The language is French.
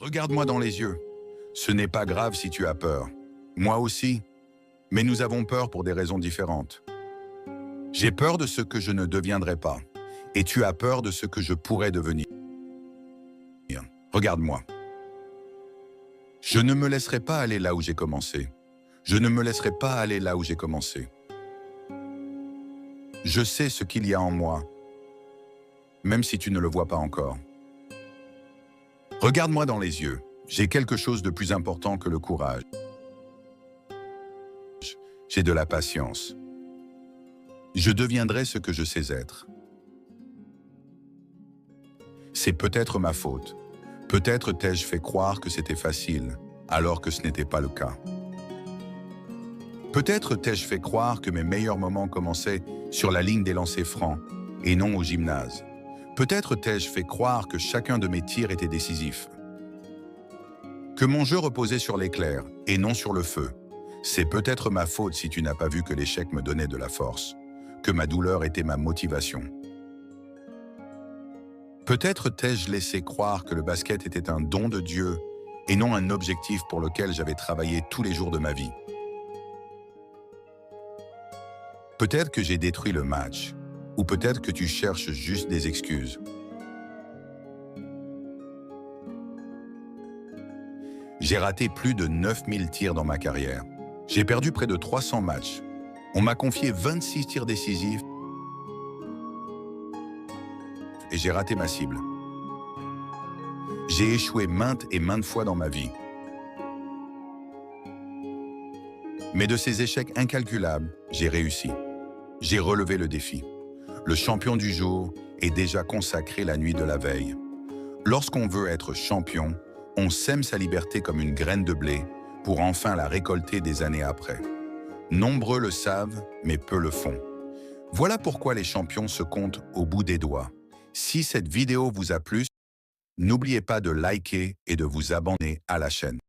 Regarde-moi dans les yeux. Ce n'est pas grave si tu as peur. Moi aussi. Mais nous avons peur pour des raisons différentes. J'ai peur de ce que je ne deviendrai pas. Et tu as peur de ce que je pourrais devenir. Regarde-moi. Je ne me laisserai pas aller là où j'ai commencé. Je ne me laisserai pas aller là où j'ai commencé. Je sais ce qu'il y a en moi, même si tu ne le vois pas encore. Regarde-moi dans les yeux. J'ai quelque chose de plus important que le courage. J'ai de la patience. Je deviendrai ce que je sais être. C'est peut-être ma faute. Peut-être t'ai-je fait croire que c'était facile, alors que ce n'était pas le cas. Peut-être t'ai-je fait croire que mes meilleurs moments commençaient sur la ligne des lancers francs et non au gymnase. Peut-être t'ai-je fait croire que chacun de mes tirs était décisif. Que mon jeu reposait sur l'éclair et non sur le feu. C'est peut-être ma faute si tu n'as pas vu que l'échec me donnait de la force, que ma douleur était ma motivation. Peut-être t'ai-je laissé croire que le basket était un don de Dieu et non un objectif pour lequel j'avais travaillé tous les jours de ma vie. Peut-être que j'ai détruit le match, ou peut-être que tu cherches juste des excuses. J'ai raté plus de 9000 tirs dans ma carrière. J'ai perdu près de 300 matchs. On m'a confié 26 tirs décisifs et j'ai raté ma cible. J'ai échoué maintes et maintes fois dans ma vie. Mais de ces échecs incalculables, j'ai réussi. J'ai relevé le défi. Le champion du jour est déjà consacré la nuit de la veille. Lorsqu'on veut être champion, on sème sa liberté comme une graine de blé pour enfin la récolter des années après. Nombreux le savent, mais peu le font. Voilà pourquoi les champions se comptent au bout des doigts. Si cette vidéo vous a plu, n'oubliez pas de liker et de vous abonner à la chaîne.